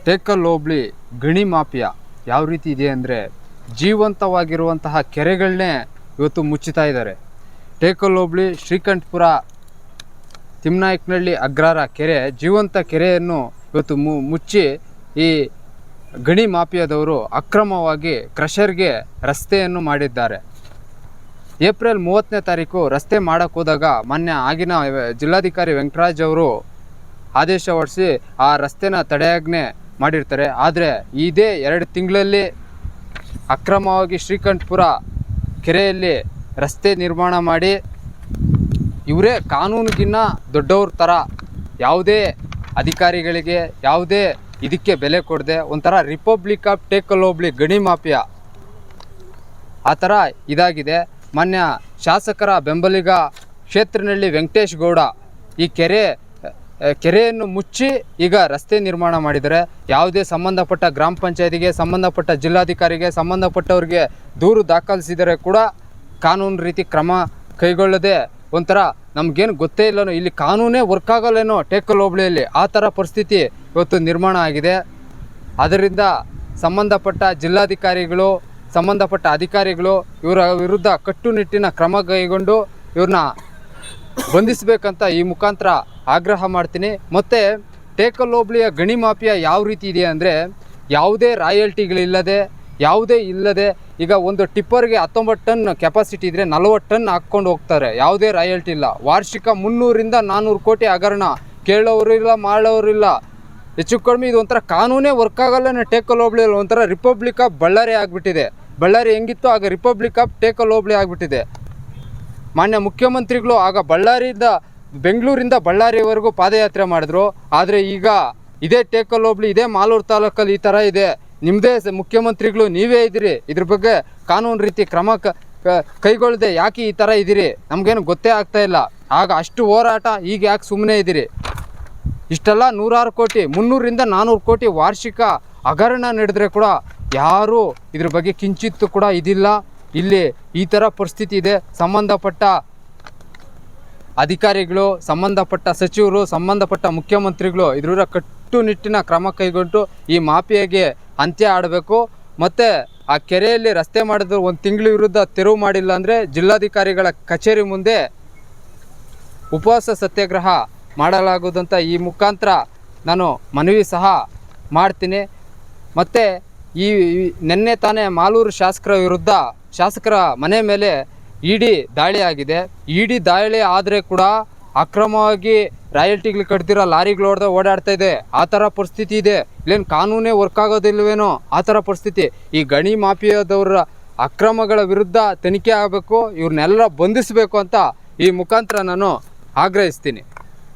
ಟೇಕಲ್ ಹೋಬಳಿ ಗಣಿ ಮಾಫಿಯಾ ಯಾವ ರೀತಿ ಇದೆ ಅಂದರೆ ಜೀವಂತವಾಗಿರುವಂತಹ ಕೆರೆಗಳನ್ನೇ ಇವತ್ತು ಮುಚ್ಚುತ್ತಾ ಇದ್ದಾರೆ. ಟೇಕಲ್ ಹೋಬಳಿ ಶ್ರೀಕಂಠಪುರ ತಿಮ್ಮನಾಯಕನಹಳ್ಳಿ ಅಗ್ರಹಾರ ಕೆರೆ ಜೀವಂತ ಕೆರೆಯನ್ನು ಇವತ್ತು ಮುಚ್ಚಿ ಈ ಗಣಿ ಮಾಫಿಯಾದವರು ಅಕ್ರಮವಾಗಿ ಕ್ರಷರ್ಗೆ ರಸ್ತೆಯನ್ನು ಮಾಡಿದ್ದಾರೆ. ಏಪ್ರಿಲ್ 30ನೇ ತಾರೀಕು ರಸ್ತೆ ಮಾಡೋಕ್ಕೆ ಹೋದಾಗ ಆಗಿನ ಜಿಲ್ಲಾಧಿಕಾರಿ ವೆಂಕಟರಾಜ್ ಅವರು ಆದೇಶ ಹೊರಡಿಸಿ ಆ ರಸ್ತೆನ ತಡೆಯಾಜ್ಞೆ ಮಾಡಿರ್ತಾರೆ. ಆದರೆ ಇದೇ 2 ತಿಂಗಳಲ್ಲಿ ಅಕ್ರಮವಾಗಿ ಶ್ರೀಕಂಠಪುರ ಕೆರೆಯಲ್ಲಿ ರಸ್ತೆ ನಿರ್ಮಾಣ ಮಾಡಿ ಇವರೇ ಕಾನೂನಿಗಿನ್ನ ದೊಡ್ಡವ್ರ ಥರ ಯಾವುದೇ ಅಧಿಕಾರಿಗಳಿಗೆ ಯಾವುದೇ ಇದಕ್ಕೆ ಬೆಲೆ ಕೊಡದೆ ಒಂಥರ ರಿಪಬ್ಲಿಕ್ ಆಫ್ ಟೇಕಲ್ ಹೋಬಳಿ ಗಣಿ ಮಾಫಿಯಾ ಆ ಥರ ಇದಾಗಿದೆ. ಮಾನ್ಯ ಶಾಸಕರ ಬೆಂಬಲಿಗ ಕ್ಷೇತ್ರನಹಳ್ಳಿ ವೆಂಕಟೇಶ್ ಗೌಡ ಈ ಕೆರೆಯನ್ನು ಮುಚ್ಚಿ ಈಗ ರಸ್ತೆ ನಿರ್ಮಾಣ ಮಾಡಿದರೆ ಯಾವುದೇ ಸಂಬಂಧಪಟ್ಟ ಗ್ರಾಮ ಪಂಚಾಯತಿಗೆ ಸಂಬಂಧಪಟ್ಟ ಜಿಲ್ಲಾಧಿಕಾರಿಗೆ ಸಂಬಂಧಪಟ್ಟವ್ರಿಗೆ ದೂರು ದಾಖಲಿಸಿದರೆ ಕೂಡ ಕಾನೂನು ರೀತಿ ಕ್ರಮ ಕೈಗೊಳ್ಳದೆ ಒಂಥರ ನಮಗೇನು ಗೊತ್ತೇ ಇಲ್ಲನೋ, ಇಲ್ಲಿ ಕಾನೂನೇ ವರ್ಕ್ ಆಗಲ್ಲೇನೋ ಟೇಕಲ್ ಹೋಬಳಿಯಲ್ಲಿ ಆ ಥರ ಪರಿಸ್ಥಿತಿ ಇವತ್ತು ನಿರ್ಮಾಣ ಆಗಿದೆ. ಅದರಿಂದ ಸಂಬಂಧಪಟ್ಟ ಜಿಲ್ಲಾಧಿಕಾರಿಗಳು ಸಂಬಂಧಪಟ್ಟ ಅಧಿಕಾರಿಗಳು ಇವರ ವಿರುದ್ಧ ಕಟ್ಟುನಿಟ್ಟಿನ ಕ್ರಮ ಕೈಗೊಂಡು ಇವ್ರನ್ನ ಬಂಧಿಸಬೇಕಂತ ಈ ಮುಖಾಂತರ ಆಗ್ರಹ ಮಾಡ್ತೀನಿ. ಮತ್ತು ಟೇಕಲ್ ಹೋಬಳಿಯ ಗಣಿ ಮಾಫಿಯಾ ಯಾವ ರೀತಿ ಇದೆ ಅಂದರೆ ಯಾವುದೇ ರಾಯಲ್ಟಿಗಳಿಲ್ಲದೆ ಯಾವುದೇ ಇಲ್ಲದೆ ಈಗ ಒಂದು ಟಿಪ್ಪರ್ಗೆ 19 ಟನ್ ಕೆಪಾಸಿಟಿ ಇದ್ದರೆ 40 ಟನ್ ಹಾಕ್ಕೊಂಡು ಹೋಗ್ತಾರೆ. ಯಾವುದೇ ರಾಯಲ್ಟಿ ಇಲ್ಲ. ವಾರ್ಷಿಕ 300ರಿಂದ 400 ಕೋಟಿ ಹಗರಣ. ಕೇಳೋರು ಇಲ್ಲ, ಮಾಡೋರು ಇಲ್ಲ. ಹೆಚ್ಚು ಕಡಿಮೆ ಇದು ಒಂಥರ ಕಾನೂನೇ ವರ್ಕ್ ಆಗಲ್ಲ. ಟೇಕಲ್ ಹೋಬಳಿಯಲ್ಲಿ ಒಂಥರ ರಿಪಬ್ಲಿಕ್ ಆಫ್ ಬಳ್ಳಾರಿ ಆಗಿಬಿಟ್ಟಿದೆ. ಬಳ್ಳಾರಿ ಹೆಂಗಿತ್ತು ಆಗ ರಿಪಬ್ಲಿಕ್ ಆಫ್ ಟೇಕಲ್ ಹೋಬಳಿ ಆಗಿಬಿಟ್ಟಿದೆ. ಮಾನ್ಯ ಮುಖ್ಯಮಂತ್ರಿಗಳು ಆಗ ಬೆಂಗಳೂರಿಂದ ಬಳ್ಳಾರಿವರೆಗೂ ಪಾದಯಾತ್ರೆ ಮಾಡಿದ್ರು. ಆದರೆ ಈಗ ಇದೇ ಟೇಕಲ್ ಹೋಬಳಿ ಇದೇ ಮಾಲೂರು ತಾಲೂಕಲ್ಲಿ ಈ ಥರ ಇದೆ. ನಿಮ್ಮದೇ ಮುಖ್ಯಮಂತ್ರಿಗಳು ನೀವೇ ಇದ್ದೀರಿ. ಇದ್ರ ಬಗ್ಗೆ ಕಾನೂನು ರೀತಿ ಕ್ರಮ ಕೈಗೊಳ್ಳದೆ ಯಾಕೆ ಈ ಥರ ಇದ್ದೀರಿ ನಮಗೇನು ಗೊತ್ತೇ ಆಗ್ತಾ ಇಲ್ಲ. ಆಗ ಅಷ್ಟು ಹೋರಾಟ, ಈಗ ಯಾಕೆ ಸುಮ್ಮನೆ ಇದ್ದೀರಿ? ಇಷ್ಟೆಲ್ಲ 100 ಕೋಟಿ 300ರಿಂದ 400 ಕೋಟಿ ವಾರ್ಷಿಕ ಹಗರಣ ನಡೆದ್ರೆ ಕೂಡ ಯಾರೂ ಇದ್ರ ಬಗ್ಗೆ ಕಿಂಚಿತ್ತು ಕೂಡ ಇದಿಲ್ಲ. ಇಲ್ಲಿ ಈ ಥರ ಪರಿಸ್ಥಿತಿ ಇದೆ. ಸಂಬಂಧಪಟ್ಟ ಅಧಿಕಾರಿಗಳು, ಸಂಬಂಧಪಟ್ಟ ಸಚಿವರು, ಸಂಬಂಧಪಟ್ಟ ಮುಖ್ಯಮಂತ್ರಿಗಳು ಇದ್ರ ಕಟ್ಟುನಿಟ್ಟಿನ ಕ್ರಮ ಕೈಗೊಂಡು ಈ ಮಾಫಿಯಾಗೆ ಅಂತ್ಯ ಆಡಬೇಕು. ಮತ್ತು ಆ ಕೆರೆಯಲ್ಲಿ ರಸ್ತೆ ಮಾಡಿದ್ರು 1 ತಿಂಗಳ ವಿರುದ್ಧ ತೆರವು ಮಾಡಿಲ್ಲ ಅಂದರೆ ಜಿಲ್ಲಾಧಿಕಾರಿಗಳ ಕಚೇರಿ ಮುಂದೆ ಉಪವಾಸ ಸತ್ಯಾಗ್ರಹ ಮಾಡಲಾಗುವುದಂತ ಈ ಮುಖಾಂತರ ನಾನು ಮನವಿ ಸಹ ಮಾಡ್ತೀನಿ. ಮತ್ತು ಈ ನಿನ್ನೆ ತಾನೇ ಮಾಲೂರು ಶಾಸಕರ ವಿರುದ್ಧ ಶಾಸಕರ ಮನೆ ಮೇಲೆ ಇಡಿ ದಾಳಿ ಆಗಿದೆ. ಇಡಿ ದಾಳಿ ಆದರೆ ಕೂಡ ಅಕ್ರಮವಾಗಿ ರಾಯಲ್ಟಿಗಳು ಕಟ್ತಿರೋ ಲಾರಿಗಳು ಓಡಾಡ್ತಾ ಇದೆ. ಆ ಥರ ಪರಿಸ್ಥಿತಿ ಇದೆ. ಇಲ್ಲೇನು ಕಾನೂನೇ ವರ್ಕ್ ಆಗೋದಿಲ್ವೇನೋ ಆ ಥರ ಪರಿಸ್ಥಿತಿ. ಈ ಗಣಿ ಮಾಫಿಯಾದವರ ಅಕ್ರಮಗಳ ವಿರುದ್ಧ ತನಿಖೆ ಆಗಬೇಕು. ಇವ್ರನ್ನೆಲ್ಲ ಬಂಧಿಸಬೇಕು ಅಂತ ಈ ಮುಖಾಂತರ ನಾನು ಆಗ್ರಹಿಸ್ತೀನಿ.